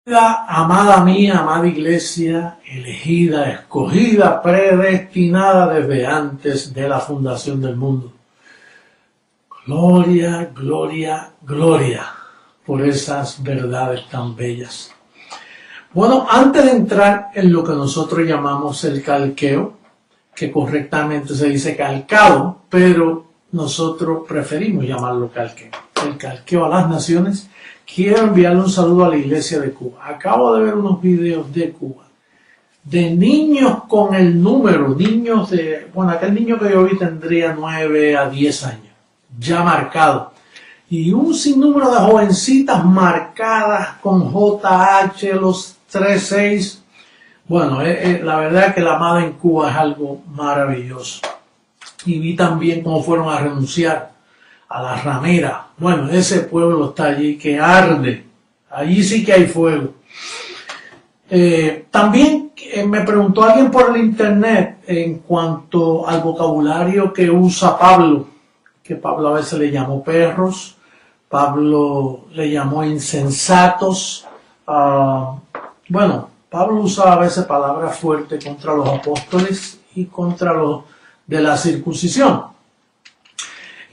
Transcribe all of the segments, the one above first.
Amada mía, amada iglesia, elegida, escogida, predestinada desde antes de la fundación del mundo. Gloria, gloria, gloria por esas verdades tan bellas. Bueno, antes de entrar en lo que nosotros llamamos el calqueo, que correctamente se dice calcado, pero nosotros preferimos llamarlo calqueo. El calqueo a las naciones. Quiero enviarle un saludo a la iglesia de Cuba. Acabo de ver unos videos de Cuba, de niños con el número, aquel niño que yo vi tendría 9 a 10 años, ya marcado. Y un sinnúmero de jovencitas marcadas con JH, los 3-6. Bueno, la verdad es que la amada en Cuba es algo maravilloso. Y vi también cómo fueron a renunciar a la ramera. Bueno, ese pueblo está allí que arde. Allí sí que hay fuego. También me preguntó alguien por el internet en cuanto al vocabulario que usa Pablo, que Pablo a veces le llamó perros, Pablo le llamó insensatos. Bueno, Pablo usaba a veces palabras fuertes contra los apóstoles y contra los de la circuncisión.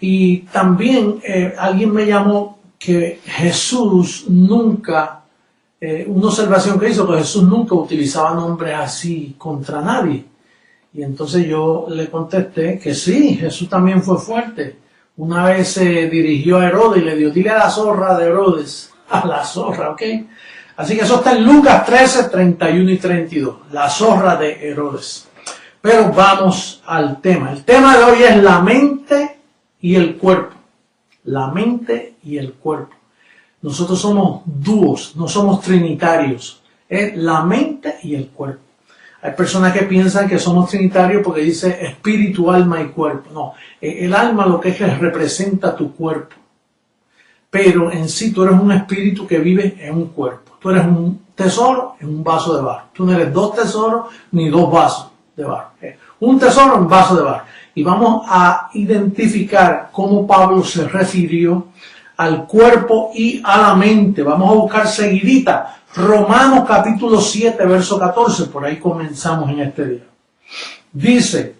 Y también alguien me llamó que Jesús nunca, una observación que hizo, que Jesús nunca utilizaba nombres así contra nadie. Y entonces yo le contesté que sí, Jesús también fue fuerte. Una vez se dirigió a Herodes y le dijo, dile a la zorra de Herodes, a la zorra, ¿ok? Así que eso está en Lucas 13, 31 y 32, la zorra de Herodes. Pero vamos al tema. El tema de hoy es la mente y el cuerpo. La mente y el cuerpo. Nosotros somos dúos, no somos trinitarios. Es la mente y el cuerpo. Hay personas que piensan que somos trinitarios porque dice espíritu, alma y cuerpo. No, el alma lo que es que representa tu cuerpo. Pero en sí tú eres un espíritu que vive en un cuerpo. Tú eres un tesoro en un vaso de barro. Tú no eres dos tesoros ni dos vasos de barro. Un tesoro en un vaso de barro. Y vamos a identificar cómo Pablo se refirió al cuerpo y a la mente. Vamos a buscar seguidita Romanos capítulo 7, verso 14. Por ahí comenzamos en este día. Dice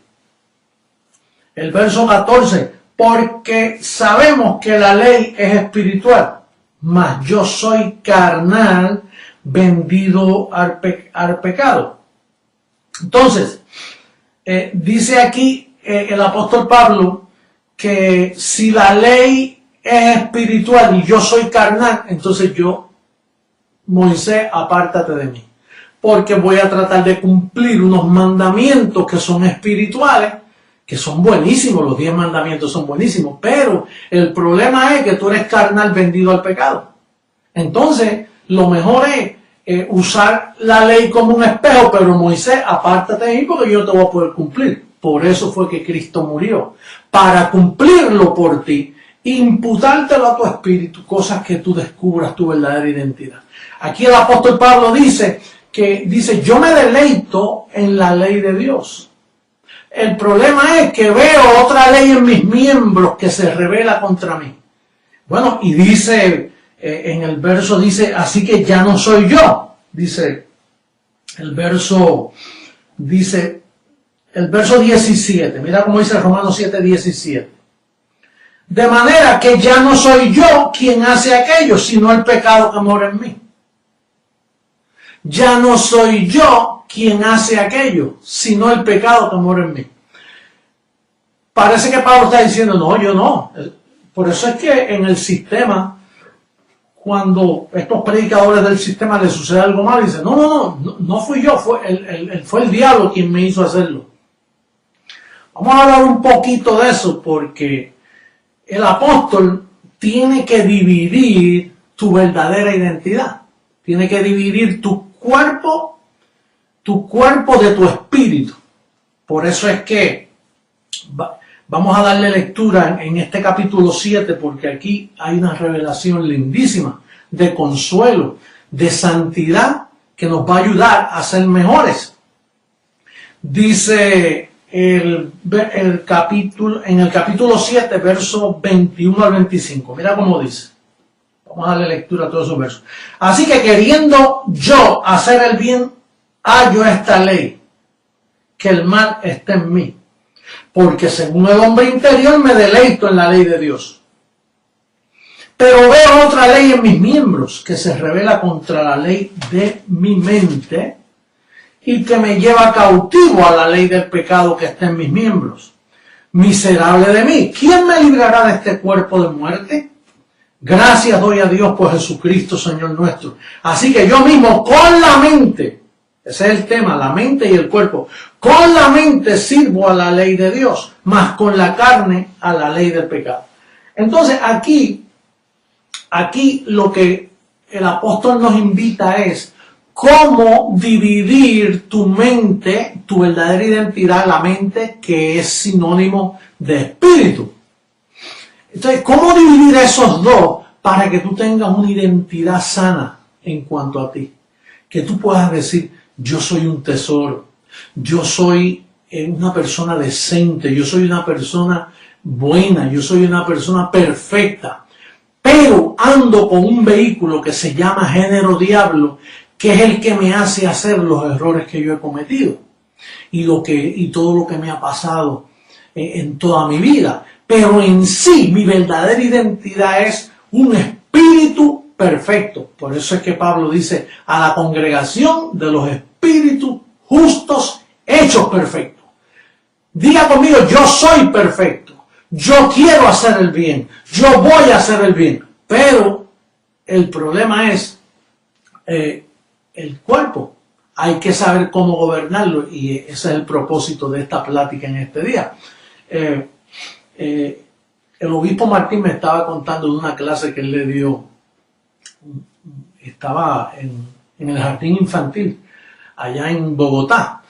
el verso 14, porque sabemos que la ley es espiritual, mas yo soy carnal, vendido al pecado. Entonces, dice aquí el apóstol Pablo que si la ley es espiritual y yo soy carnal, entonces yo, Moisés, apártate de mí, porque voy a tratar de cumplir unos mandamientos que son espirituales, que son buenísimos, los 10 mandamientos son buenísimos, pero el problema es que tú eres carnal vendido al pecado. Entonces, lo mejor es usar la ley como un espejo, pero Moisés, apártate de mí porque yo no te voy a poder cumplir. Por eso fue que Cristo murió, para cumplirlo por ti, imputártelo a tu espíritu, cosas que tú descubras tu verdadera identidad. Aquí el apóstol Pablo dice, yo me deleito en la ley de Dios. El problema es que veo otra ley en mis miembros que se revela contra mí. Bueno, y dice, en el verso dice, así que ya no soy yo. Dice, el verso 17, mira cómo dice Romanos 7, 17. De manera que ya no soy yo quien hace aquello, sino el pecado que mora en mí. Ya no soy yo quien hace aquello, sino el pecado que mora en mí. Parece que Pablo está diciendo, no, yo no. Por eso es que en el sistema, cuando estos predicadores del sistema les sucede algo mal, dicen, no fui yo, fue el diablo quien me hizo hacerlo. Vamos a hablar un poquito de eso porque el apóstol tiene que dividir tu verdadera identidad. Tiene que dividir tu cuerpo de tu espíritu. Por eso es que vamos a darle lectura en este capítulo 7 porque aquí hay una revelación lindísima de consuelo, de santidad que nos va a ayudar a ser mejores. Dice en el capítulo 7, versos 21 al 25. Mira cómo dice. Vamos a darle lectura a todos esos versos. Así que queriendo yo hacer el bien, hallo esta ley, que el mal esté en mí. Porque según el hombre interior me deleito en la ley de Dios. Pero veo otra ley en mis miembros, que se revela contra la ley de mi mente y que me lleva cautivo a la ley del pecado que está en mis miembros. Miserable de mí, ¿quién me librará de este cuerpo de muerte? Gracias doy a Dios por Jesucristo, Señor nuestro. Así que yo mismo con la mente, ese es el tema, la mente y el cuerpo, con la mente sirvo a la ley de Dios, mas con la carne a la ley del pecado. Entonces aquí lo que el apóstol nos invita es cómo dividir tu mente, tu verdadera identidad, la mente que es sinónimo de espíritu. Entonces, ¿cómo dividir esos dos para que tú tengas una identidad sana en cuanto a ti? Que tú puedas decir, yo soy un tesoro, yo soy una persona decente, yo soy una persona buena, yo soy una persona perfecta, pero ando con un vehículo que se llama género diablo, que es el que me hace hacer los errores que yo he cometido y todo lo que me ha pasado en toda mi vida. Pero en sí, mi verdadera identidad es un espíritu perfecto. Por eso es que Pablo dice, a la congregación de los espíritus justos hechos perfectos. Diga conmigo, yo soy perfecto. Yo quiero hacer el bien. Yo voy a hacer el bien. Pero el problema es el cuerpo. Hay que saber cómo gobernarlo y ese es el propósito de esta plática en este día. El obispo Martín me estaba contando de una clase que él le dio. Estaba en el jardín infantil, allá en Bogotá.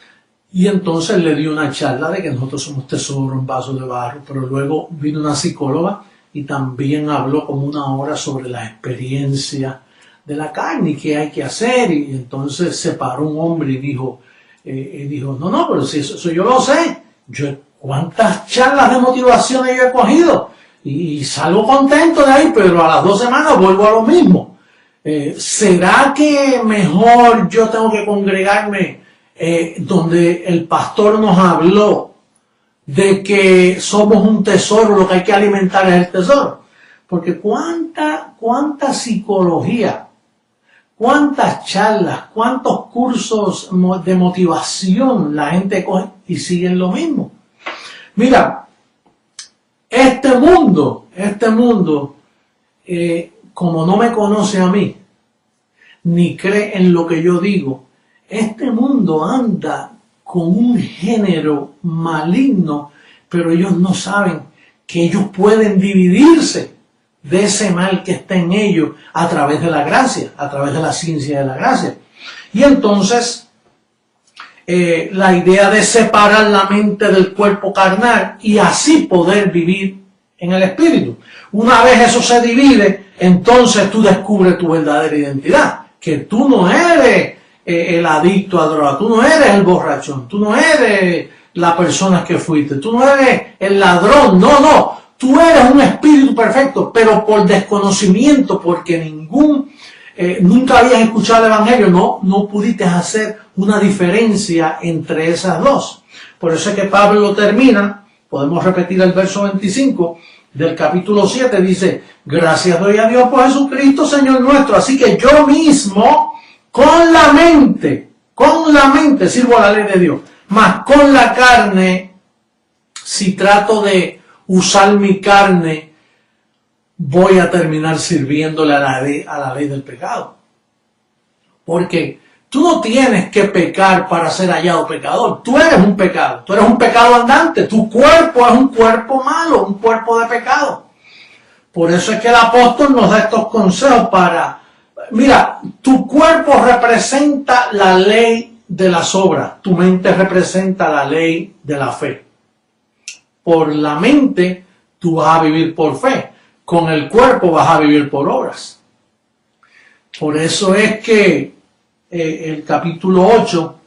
Y entonces le dio una charla de que nosotros somos tesoros en vasos de barro, pero luego vino una psicóloga y también habló como una hora sobre la experiencia de la carne y qué hay que hacer. Y entonces se paró un hombre y dijo, no, pero si eso yo lo sé. ¿Cuántas charlas de motivación yo he cogido? Y salgo contento de ahí, pero a las 2 semanas vuelvo a lo mismo. ¿Será que mejor yo tengo que congregarme donde el pastor nos habló de que somos un tesoro, lo que hay que alimentar es el tesoro? Porque cuánta psicología, cuántas charlas, cuántos cursos de motivación la gente coge y siguen lo mismo. Mira, este mundo, como no me conoce a mí, ni cree en lo que yo digo, este mundo anda con un género maligno, pero ellos no saben que ellos pueden dividirse de ese mal que está en ellos a través de la gracia, a través de la ciencia de la gracia. Y entonces, la idea de separar la mente del cuerpo carnal y así poder vivir en el espíritu. Una vez eso se divide, entonces tú descubres tu verdadera identidad, que tú no eres el adicto a droga, tú no eres el borrachón, tú no eres la persona que fuiste, tú no eres el ladrón, no, tú eres un espíritu perfecto, pero por desconocimiento, porque nunca habías escuchado el evangelio, no pudiste hacer una diferencia entre esas dos. Por eso es que Pablo lo termina, podemos repetir el verso 25 del capítulo 7, dice, gracias doy a Dios por Jesucristo, Señor nuestro, así que yo mismo, con la mente sirvo a la ley de Dios, mas con la carne, si trato de usar mi carne, voy a terminar sirviéndole a la ley del pecado. Porque tú no tienes que pecar para ser hallado pecador. Tú eres un pecado. Tú eres un pecado andante. Tu cuerpo es un cuerpo malo, un cuerpo de pecado. Por eso es que el apóstol nos da estos consejos para... Mira, tu cuerpo representa la ley de las obras. Tu mente representa la ley de la fe. Por la mente tú vas a vivir por fe. Con el cuerpo vas a vivir por obras. Por eso es que en el capítulo 8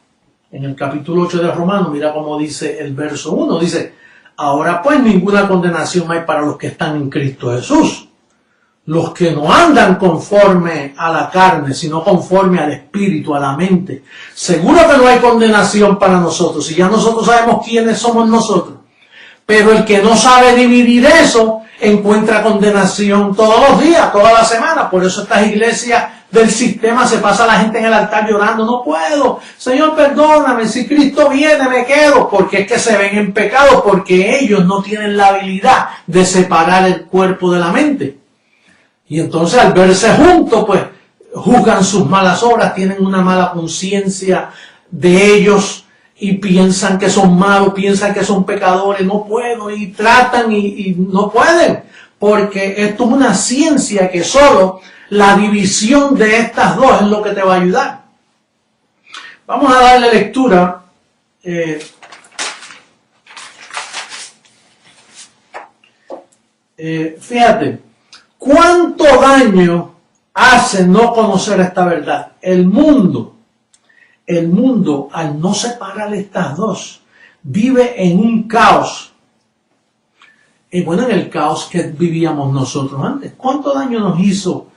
de Romanos, mira cómo dice el verso 1, dice, ahora pues ninguna condenación hay para los que están en Cristo Jesús. los que no andan conforme a la carne, sino conforme al espíritu, a la mente. Seguro que no hay condenación para nosotros, y ya nosotros sabemos quiénes somos nosotros. Pero el que no sabe dividir eso, encuentra condenación todos los días, toda la semana. Por eso estas iglesias del sistema se pasa la gente en el altar llorando, no puedo, Señor perdóname, si Cristo viene me quedo, porque es que se ven en pecado, porque ellos no tienen la habilidad de separar el cuerpo de la mente. Y entonces al verse juntos, pues juzgan sus malas obras, tienen una mala conciencia de ellos y piensan que son malos, piensan que son pecadores, no puedo, y tratan y no pueden, porque esto es una ciencia que solo la división de estas dos es lo que te va a ayudar. Vamos a darle lectura. Fíjate, ¿cuánto daño hace no conocer esta verdad? El mundo, al no separar estas dos, vive en un caos. Y bueno, en el caos que vivíamos nosotros antes. ¿Cuánto daño nos hizo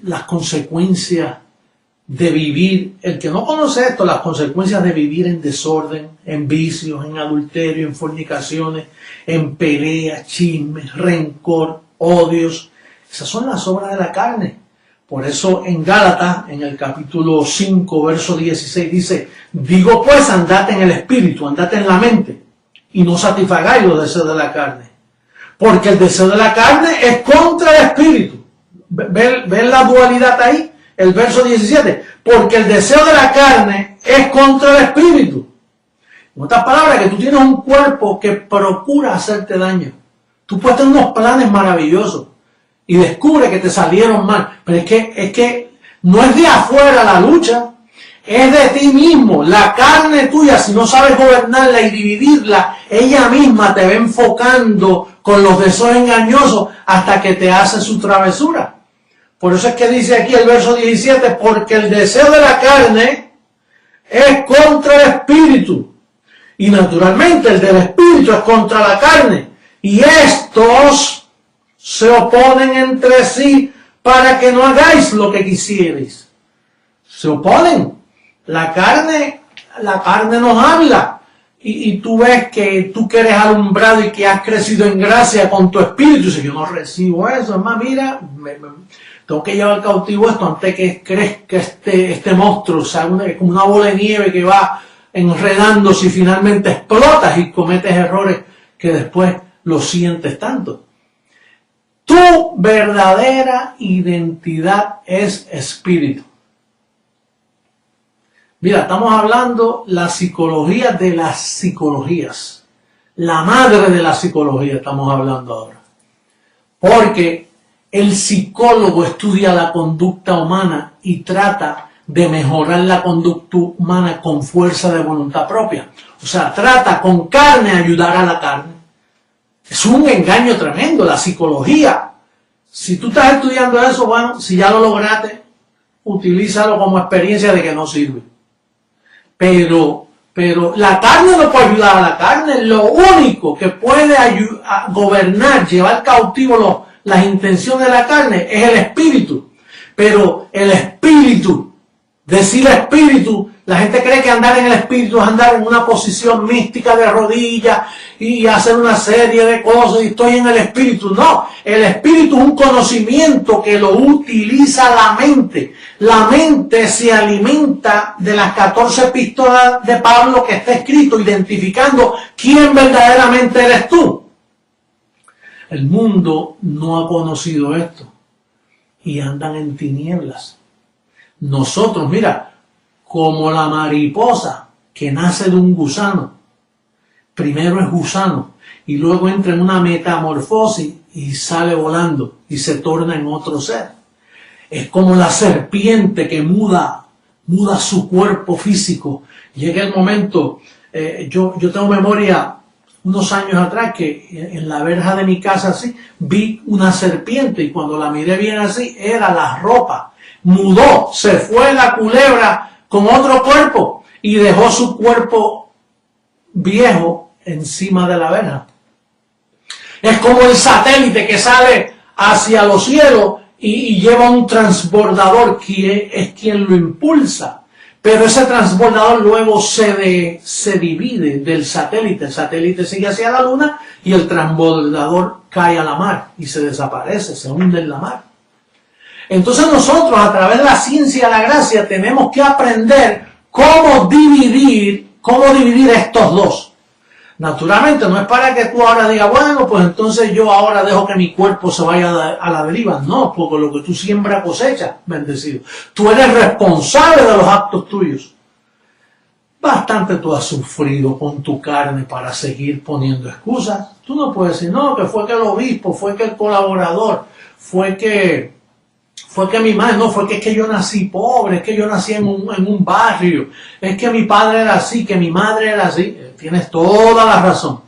las consecuencias de vivir, el que no conoce esto, las consecuencias de vivir en desorden, en vicios, en adulterio, en fornicaciones, en peleas, chismes, rencor, odios? Esas son las obras de la carne. Por eso en Gálatas, en el capítulo 5, verso 16, dice: digo pues, andate en el espíritu, andate en la mente, y no satisfagáis los deseos de la carne. Porque el deseo de la carne es contra el espíritu. ¿Ven la dualidad ahí? El verso 17. Porque el deseo de la carne es contra el espíritu. En otras palabras, que tú tienes un cuerpo que procura hacerte daño. Tú puedes tener unos planes maravillosos y descubre que te salieron mal. Pero es que no es de afuera la lucha, es de ti mismo. La carne tuya, si no sabes gobernarla y dividirla, ella misma te va enfocando con los deseos engañosos hasta que te hace su travesura. Por eso es que dice aquí el verso 17, porque el deseo de la carne es contra el espíritu. Y naturalmente el del espíritu es contra la carne. Y estos se oponen entre sí para que no hagáis lo que quisierais. Se oponen. La carne nos habla. Y tú ves que tú que eres alumbrado y que has crecido en gracia con tu espíritu. Y dices, yo no recibo eso. Es más, mira, tengo que llevar cautivo esto antes que crezca este monstruo. O sea, como una bola de nieve que va enredándose y finalmente explotas y cometes errores que después lo sientes tanto. Tu verdadera identidad es espíritu. Mira, estamos hablando la psicología de las psicologías. La madre de la psicología estamos hablando ahora. Porque el psicólogo estudia la conducta humana y trata de mejorar la conducta humana con fuerza de voluntad propia. O sea, trata con carne ayudar a la carne. Es un engaño tremendo, la psicología. Si tú estás estudiando eso, bueno, si ya lo lograste, utilízalo como experiencia de que no sirve. Pero la carne no puede ayudar a la carne. Lo único que puede gobernar, llevar cautivo las intenciones de la carne es el espíritu. Pero el espíritu, decir espíritu, la gente cree que andar en el espíritu es andar en una posición mística de rodillas y hacer una serie de cosas y estoy en el espíritu. No, el espíritu es un conocimiento que lo utiliza la mente. La mente se alimenta de las 14 epístolas de Pablo que está escrito identificando quién verdaderamente eres tú. El mundo no ha conocido esto y andan en tinieblas. Nosotros, mira, como la mariposa que nace de un gusano, primero es gusano y luego entra en una metamorfosis y sale volando y se torna en otro ser. Es como la serpiente que muda su cuerpo físico. Llega el momento, yo tengo memoria unos años atrás que en la verja de mi casa así vi una serpiente y cuando la miré bien así era la ropa. Mudó, se fue la culebra con otro cuerpo y dejó su cuerpo viejo encima de la verja. Es como el satélite que sale hacia los cielos y lleva un transbordador que es quien lo impulsa. Pero ese transbordador luego se divide del satélite. El satélite sigue hacia la luna y el transbordador cae a la mar y se desaparece, se hunde en la mar. Entonces nosotros, a través de la ciencia de la gracia, tenemos que aprender cómo dividir estos dos. Naturalmente, no es para que tú ahora digas, bueno, pues entonces yo ahora dejo que mi cuerpo se vaya a la deriva. No, porque lo que tú siembras cosecha, bendecido. Tú eres responsable de los actos tuyos. Bastante tú has sufrido con tu carne para seguir poniendo excusas. Tú no puedes decir, no, que fue que el obispo, fue que el colaborador, fue que mi madre, no, fue que es que yo nací pobre, es que yo nací en un barrio, es que mi padre era así, que mi madre era así. Tienes toda la razón,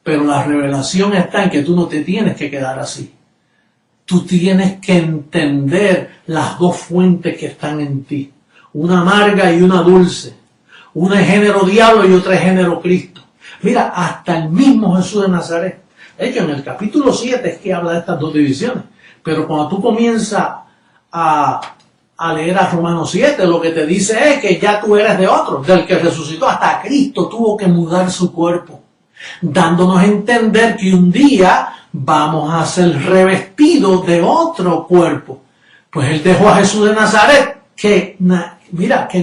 pero la revelación está en que tú no te tienes que quedar así. Tú tienes que entender las dos fuentes que están en ti, una amarga y una dulce, una es género diablo y otra es género Cristo. Mira, hasta el mismo Jesús de Nazaret. De hecho, en el capítulo 7 es que habla de estas dos divisiones, pero cuando tú comienzas a leer a Romanos 7, lo que te dice es que ya tú eres de otro, del que resucitó. Hasta Cristo tuvo que mudar su cuerpo, dándonos a entender que un día vamos a ser revestidos de otro cuerpo. Pues él dejó a Jesús de Nazaret, que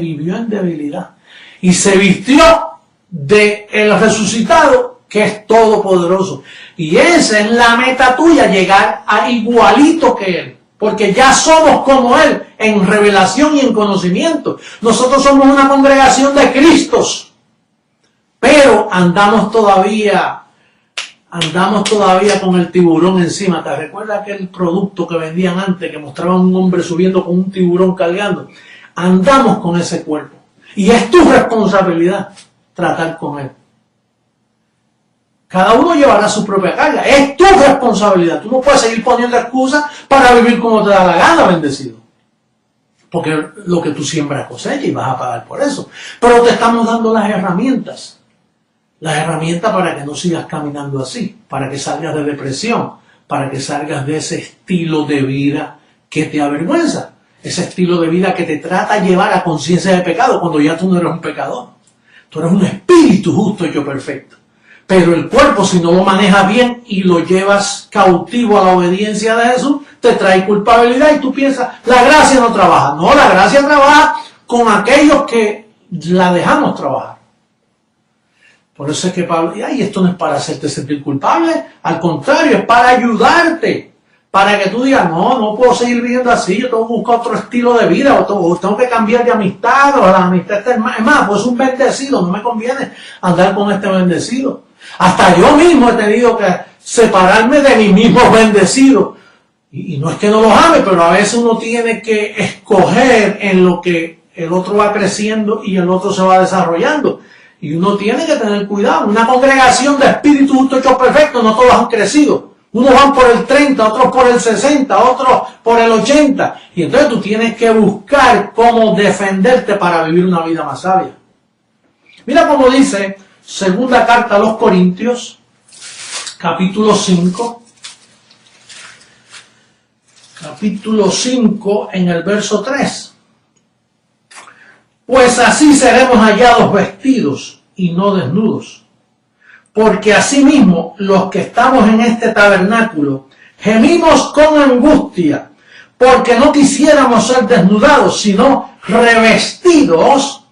vivió en debilidad, y se vistió de el resucitado, que es todopoderoso. Y esa es la meta tuya, llegar a igualito que él. Porque ya somos como Él en revelación y en conocimiento. Nosotros somos una congregación de Cristos. Pero andamos todavía con el tiburón encima. ¿Te recuerdas aquel producto que vendían antes que mostraban un hombre subiendo con un tiburón cargando? Andamos con ese cuerpo. Y es tu responsabilidad tratar con él. Cada uno llevará su propia carga. Es tu responsabilidad. Tú no puedes seguir poniendo excusas para vivir como te da la gana, bendecido. Porque lo que tú siembras cosecha y vas a pagar por eso. Pero te estamos dando las herramientas. Las herramientas para que no sigas caminando así. Para que salgas de depresión. Para que salgas de ese estilo de vida que te avergüenza. Ese estilo de vida que te trata de llevar a conciencia de pecado cuando ya tú no eres un pecador. Tú eres un espíritu justo y yo perfecto. Pero el cuerpo, si no lo manejas bien y lo llevas cautivo a la obediencia de Jesús, te trae culpabilidad y tú piensas, la gracia no trabaja. No, la gracia trabaja con aquellos que la dejamos trabajar. Por eso es que Pablo, esto no es para hacerte sentir culpable, al contrario, es para ayudarte, para que tú digas, no puedo seguir viviendo así, yo tengo que buscar otro estilo de vida, o tengo que cambiar de amistad, o la amistad es más, pues es un bendecido, no me conviene andar con este bendecido. Hasta yo mismo he tenido que separarme de mis mismos bendecidos. Y no es que no los ame, pero a veces uno tiene que escoger en lo que el otro va creciendo y el otro se va desarrollando. Y uno tiene que tener cuidado. Una congregación de espíritus justos hechos perfectos, no todos han crecido. Unos van por el 30, otros por el 60, otros por el 80. Y entonces tú tienes que buscar cómo defenderte para vivir una vida más sabia. Mira cómo dice segunda carta a los Corintios, capítulo 5. Capítulo 5 en el verso 3. Pues así seremos hallados vestidos y no desnudos. Porque asimismo los que estamos en este tabernáculo gemimos con angustia, porque no quisiéramos ser desnudados, sino revestidos.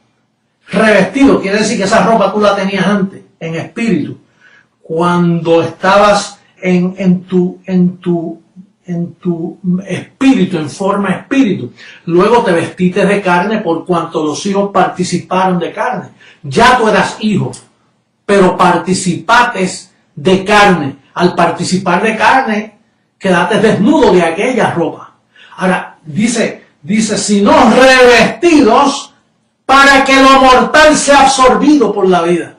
Revestido quiere decir que esa ropa tú la tenías antes, en espíritu. Cuando estabas en tu espíritu, en forma espíritu. Luego te vestiste de carne por cuanto los hijos participaron de carne. Ya tú eras hijo, pero participates de carne. Al participar de carne, quedaste desnudo de aquella ropa. Ahora, dice, sino revestidos para que lo mortal sea absorbido por la vida.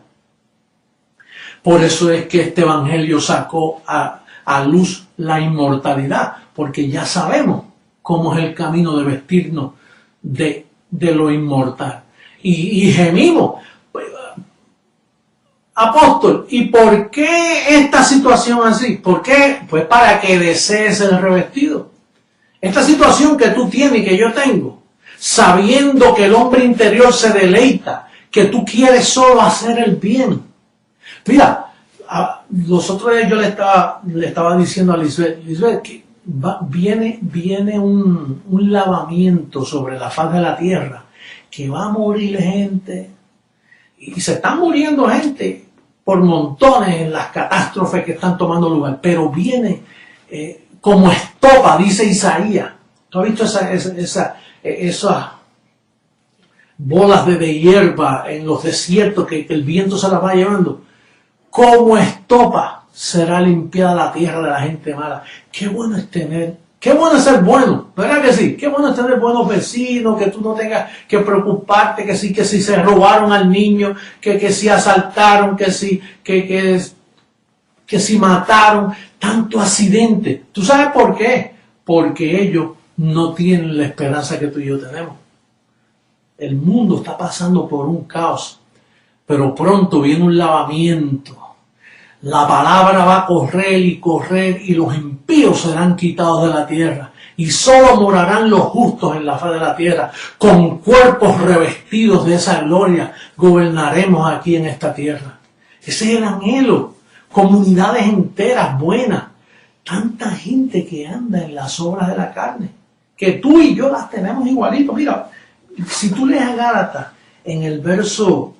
Por eso es que este evangelio sacó a luz la inmortalidad, porque ya sabemos cómo es el camino de vestirnos de lo inmortal. Y gemimos. apóstol, ¿y por qué esta situación así? ¿Por qué? Pues para que desees el revestido. Esta situación que tú tienes y que yo tengo, sabiendo que el hombre interior se deleita, que tú quieres solo hacer el bien. Mira, los otros días yo le estaba diciendo a Lisbeth que viene un lavamiento sobre la faz de la tierra, que va a morir gente, y se están muriendo gente por montones en las catástrofes que están tomando lugar, pero viene como estopa, dice Isaías. ¿Tú has visto esas bolas de hierba en los desiertos que el viento se las va llevando? Como estopa será limpiada la tierra de la gente mala. Qué bueno es ser bueno, ¿verdad que sí? Qué bueno es tener buenos vecinos, que tú no tengas que preocuparte, que si se robaron al niño, que si asaltaron, que si mataron, tanto accidente. ¿Tú sabes por qué? Porque ellos no tienen la esperanza que tú y yo tenemos. El mundo está pasando por un caos, pero pronto viene un lavamiento. La palabra va a correr y los impíos serán quitados de la tierra y solo morarán los justos en la faz de la tierra. Con cuerpos revestidos de esa gloria gobernaremos aquí en esta tierra. Ese es el anhelo. Comunidades enteras buenas. Tanta gente que anda en las obras de la carne, que tú y yo las tenemos igualito. Mira, si tú lees a Gálatas en el verso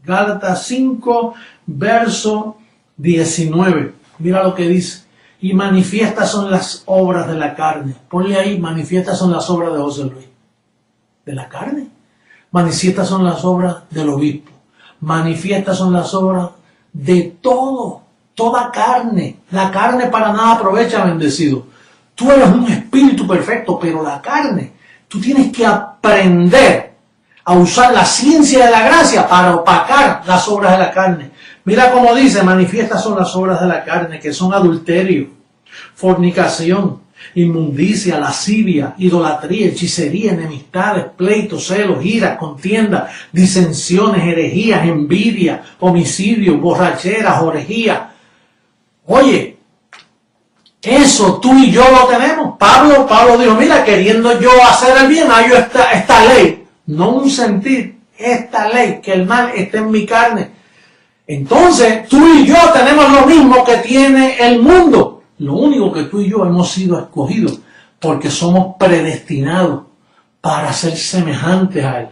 Gálatas 5, verso 19. Mira lo que dice. Y manifiestas son las obras de la carne. Ponle ahí, manifiestas son las obras de José Luis. ¿De la carne? Manifiestas son las obras del obispo. Manifiestas son las obras de toda carne. La carne para nada aprovecha, bendecido. Tú eres un espíritu perfecto, pero la carne, tú tienes que aprender a usar la ciencia de la gracia para opacar las obras de la carne. Mira cómo dice, manifiestas son las obras de la carne, que son adulterio, fornicación, inmundicia, lascivia, idolatría, hechicería, enemistades, pleitos, celos, iras, contiendas, disensiones, herejías, envidia, homicidio, borracheras, orgías. Oye, eso tú y yo lo tenemos. Pablo dijo, mira, queriendo yo hacer el bien, hay esta ley. No un sentir, esta ley, que el mal esté en mi carne. Entonces, tú y yo tenemos lo mismo que tiene el mundo. Lo único que tú y yo hemos sido escogidos porque somos predestinados para ser semejantes a Él.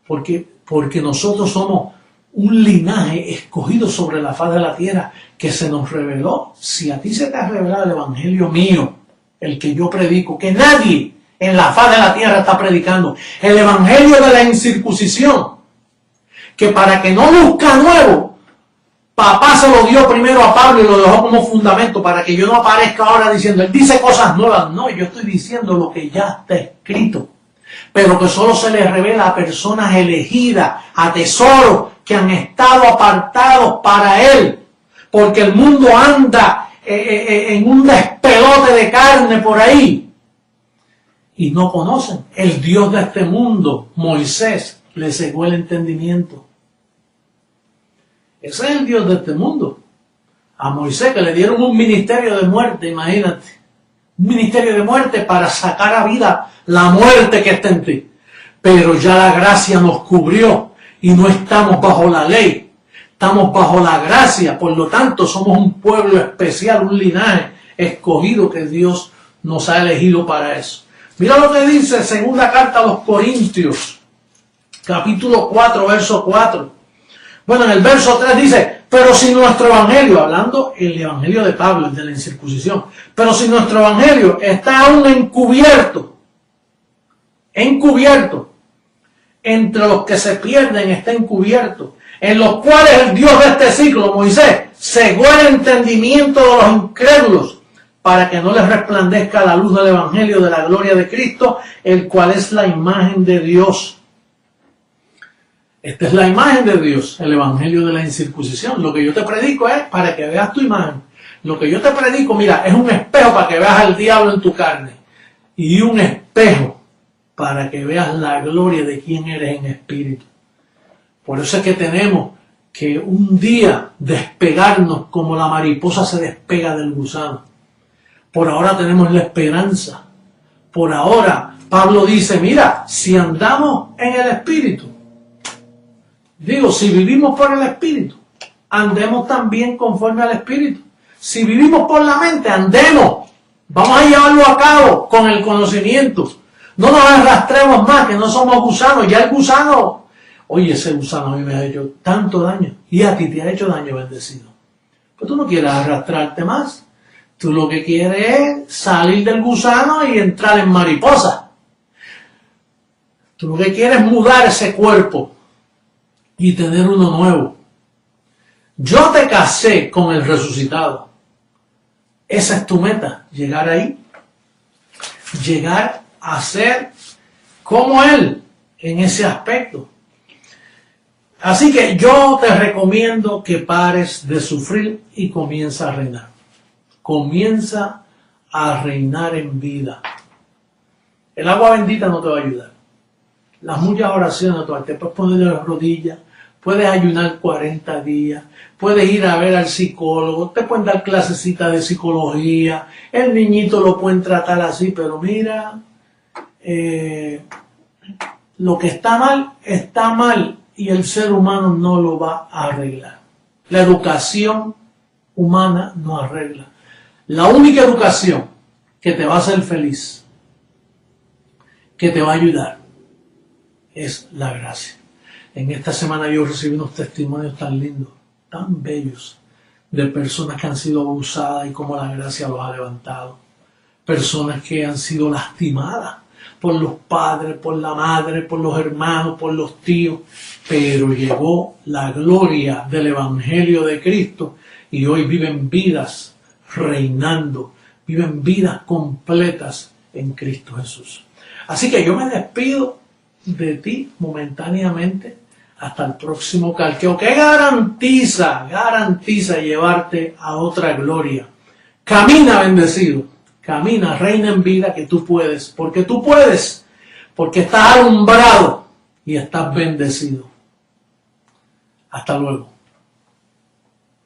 Porque nosotros somos un linaje escogido sobre la faz de la tierra que se nos reveló. Si a ti se te ha revelado el evangelio mío, el que yo predico, que nadie en la faz de la tierra está predicando, el evangelio de la incircuncisión, que para que no luzca nuevo, papá se lo dio primero a Pablo y lo dejó como fundamento para que yo no aparezca ahora diciendo, él dice cosas nuevas. No, yo estoy diciendo lo que ya está escrito, pero que solo se le revela a personas elegidas, a tesoros que han estado apartados para él, porque el mundo anda en un despelote de carne por ahí, y no conocen. El Dios de este mundo, Moisés, le cegó el entendimiento. Ese es el Dios de este mundo. A Moisés, que le dieron un ministerio de muerte, imagínate. Un ministerio de muerte para sacar a vida la muerte que está en ti. Pero ya la gracia nos cubrió y no estamos bajo la ley. Estamos bajo la gracia. Por lo tanto, somos un pueblo especial, un linaje escogido que Dios nos ha elegido para eso. Mira lo que dice segunda carta a los Corintios, capítulo 4, verso 4. Bueno, en el verso 3 dice, pero si nuestro evangelio, hablando el evangelio de Pablo, el de la incircuncisión, pero si nuestro evangelio está aún encubierto, entre los que se pierden está encubierto, en los cuales el Dios de este siglo, Moisés, cegó el entendimiento de los incrédulos, para que no les resplandezca la luz del evangelio de la gloria de Cristo, el cual es la imagen de Dios. Esta es la imagen de Dios, el evangelio de la incircuncisión. Lo que yo te predico es para que veas tu imagen. Lo que yo te predico, mira, es un espejo para que veas al diablo en tu carne. Y un espejo para que veas la gloria de quién eres en espíritu. Por eso es que tenemos que un día despegarnos como la mariposa se despega del gusano. Por ahora tenemos la esperanza. Por ahora, Pablo dice, mira, si andamos en el Espíritu, digo, si vivimos por el Espíritu, andemos también conforme al Espíritu. Si vivimos por la mente, andemos. Vamos a llevarlo a cabo con el conocimiento. No nos arrastremos más, que no somos gusanos. Ya el gusano, oye, ese gusano a mí me ha hecho tanto daño. Y a ti te ha hecho daño, bendecido. Pues tú no quieres arrastrarte más. Tú lo que quieres es salir del gusano y entrar en mariposa. Tú lo que quieres es mudar ese cuerpo y tener uno nuevo. Yo te casé con el resucitado. Esa es tu meta, llegar ahí. Llegar a ser como Él en ese aspecto. Así que yo te recomiendo que pares de sufrir y comienza a reinar. Comienza a reinar en vida. El agua bendita no te va a ayudar. Las muchas oraciones no te van a ayudar. Te puedes poner de las rodillas, puedes ayunar 40 días, puedes ir a ver al psicólogo, te pueden dar clasecitas de psicología, el niñito lo pueden tratar así, pero mira, lo que está mal y el ser humano no lo va a arreglar. La educación humana no arregla. La única educación que te va a hacer feliz, que te va a ayudar, es la gracia. En esta semana yo recibí unos testimonios tan lindos, tan bellos, de personas que han sido abusadas y cómo la gracia los ha levantado. Personas que han sido lastimadas por los padres, por la madre, por los hermanos, por los tíos, pero llegó la gloria del Evangelio de Cristo y hoy viven vidas reinando, viven vidas completas en Cristo Jesús. Así que yo me despido de ti momentáneamente hasta el próximo calqueo que garantiza llevarte a otra gloria. Camina bendecido, camina, reina en vida, que tú puedes, porque estás alumbrado y estás bendecido. Hasta luego.